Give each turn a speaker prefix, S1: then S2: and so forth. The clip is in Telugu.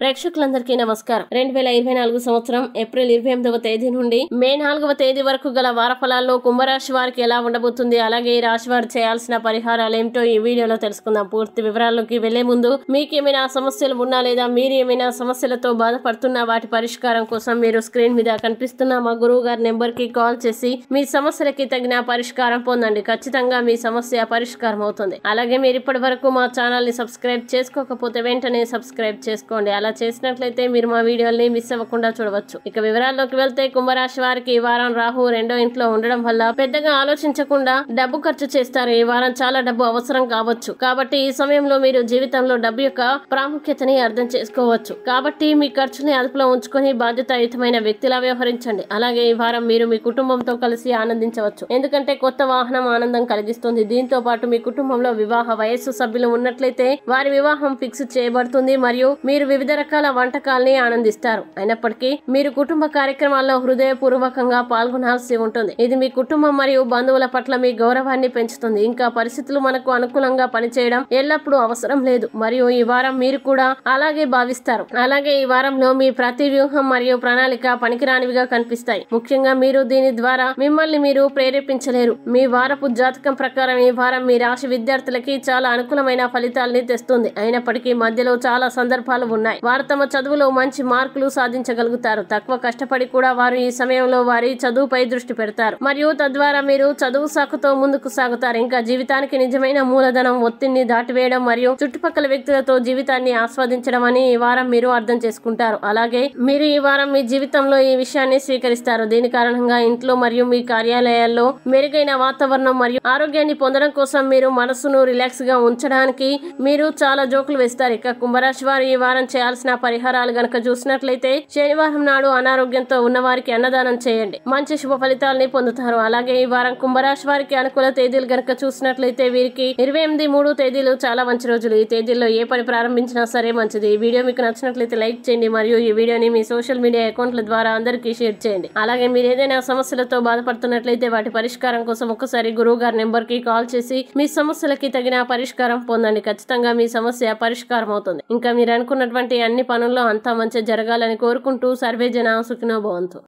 S1: ప్రేక్షకులందరికీ నమస్కారం. 2024 సంవత్సరం ఏప్రిల్ 28వ తేదీ నుండి మే 4వ తేదీ వరకు గల వారఫలాల్లో కుంభరాశి వారికి ఎలా ఉండబోతుంది, అలాగే ఈ రాశి వారు చేయాల్సిన పరిహారాలు ఏమిటో ఈ వీడియోలో తెలుసుకుందాం. పూర్తి వివరాల్లోకి వెళ్లే ముందు మీకేమైనా సమస్యలు ఉన్నా లేదా మీరు ఏమైనా సమస్యలతో బాధపడుతున్నా వాటి పరిష్కారం కోసం మీరు స్క్రీన్ మీద కనిపిస్తున్న మా గురువు గారి నెంబర్ కి కాల్ చేసి మీ సమస్యలకి తగిన పరిష్కారం పొందండి. ఖచ్చితంగా మీ సమస్య పరిష్కారం అవుతుంది. అలాగే మీరు ఇప్పటి వరకు మా ఛానల్ ని సబ్స్క్రైబ్ చేసుకోకపోతే వెంటనే సబ్స్క్రైబ్ చేసుకోండి. అలా చేసినట్లయితే మీరు మా వీడియోల్ని మిస్ అవ్వకుండా చూడవచ్చు. ఇక వివరాల్లోకి వెళ్తే కుంభరాశి వారికి ఈ వారం రాహు రెండో ఇంట్లో ఉండడం వల్ల పెద్దగా ఆలోచించకుండా డబ్బు ఖర్చు చేస్తారు. ఈ వారం చాలా డబ్బు అవసరం కావచ్చు. కాబట్టి ఈ సమయంలో మీరు జీవితంలో డబ్బు యొక్క ప్రాముఖ్యతని అర్థం చేసుకోవచ్చు. కాబట్టి మీ ఖర్చుని అదుపులో ఉంచుకొని బాధ్యతాయుతమైన వ్యక్తిలా వ్యవహరించండి. అలాగే ఈ వారం మీరు మీ కుటుంబంతో కలిసి ఆనందించవచ్చు. ఎందుకంటే కొత్త వాహనం ఆనందం కలిగిస్తుంది. దీంతో పాటు మీ కుటుంబంలో వివాహ వయస్సు సభ్యులు ఉన్నట్లయితే వారి వివాహం ఫిక్స్ చేయబడుతుంది మరియు మీరు వివిధ రకాల వంటకాల్ని ఆనందిస్తారు. అయినప్పటికీ మీరు కుటుంబ కార్యక్రమాల్లో హృదయపూర్వకంగా పాల్గొనాల్సి ఉంటుంది. ఇది మీ కుటుంబం మరియు బంధువుల పట్ల మీ గౌరవాన్ని పెంచుతుంది. ఇంకా పరిస్థితులు మనకు అనుకూలంగా పనిచేయడం ఎల్లప్పుడూ అవసరం లేదు మరియు ఈ వారం మీరు కూడా అలాగే భావిస్తారు. అలాగే ఈ వారంలో మీ ప్రతి వ్యూహం మరియు ప్రణాళిక పనికిరానివిగా కనిపిస్తాయి. ముఖ్యంగా మీరు దీని ద్వారా మిమ్మల్ని మీరు ప్రేరేపించలేరు. మీ వారపు జాతకం ప్రకారం ఈ వారం మీ రాశి విద్యార్థులకి చాలా అనుకూలమైన ఫలితాలని తెస్తుంది. అయినప్పటికీ మధ్యలో చాలా సందర్భాలు ఉన్నాయి. వారు తమ చదువులో మంచి మార్కులు సాధించగలుగుతారు. తక్కువ కష్టపడి కూడా వారు ఈ సమయంలో వారి చదువుపై దృష్టి పెడతారు మరియు తద్వారా మీరు చదువు సాకుతో ముందుకు సాగుతారు. ఇంకా జీవితానికి నిజమైన మూలధనం ఒత్తిడిని దాటివేయడం మరియు చుట్టుపక్కల వ్యక్తులతో జీవితాన్ని ఆస్వాదించడం అని ఈ వారం మీరు అర్థం చేసుకుంటారు. అలాగే మీరు ఈ వారం మీ జీవితంలో ఈ విషయాన్ని స్వీకరిస్తారు. దీని కారణంగా ఇంట్లో మరియు మీ కార్యాలయాల్లో మెరుగైన వాతావరణం మరియు ఆరోగ్యాన్ని పొందడం కోసం మీరు మనసును రిలాక్స్ గా ఉంచడానికి మీరు చాలా జోకులు వేస్తారు. ఇక కుంభరాశి వారు ఈ వారం చేయాల్సిన పరిహారాలు గనక చూసినట్లయితే శనివారం నాడు అనారోగ్యంతో ఉన్న వారికి అన్నదానం చేయండి. మంచి శుభ ఫలితాలని పొందుతారు. అలాగే ఈ వారం కుంభరాశి వారికి అనుకూల తేదీలు గనక చూసినట్లయితే వీరికి 28-3 తేదీలు చాలా మంచి రోజులు. ఈ తేదీల్లో ఏ పని ప్రారంభించినా సరే మంచిది. ఈ వీడియో మీకు నచ్చినట్లయితే లైక్ చేయండి మరియు ఈ వీడియోని మీ సోషల్ మీడియా అకౌంట్ల ద్వారా అందరికీ షేర్ చేయండి. అలాగే మీరు ఏదైనా సమస్యలతో బాధపడుతున్నట్లయితే వాటి పరిష్కారం కోసం ఒక్కసారి గురువు గారి నెంబర్ కి కాల్ చేసి మీ సమస్యలకి తగిన పరిష్కారం పొందండి. ఖచ్చితంగా మీ సమస్య పరిష్కారం అవుతుంది. ఇంకా మీరు అనుకున్నటువంటి అన్ని పనుల్లో అంతా మంచి జరగాలని కోరుకుంటూ సర్వే జన సుఖినో భవంతు.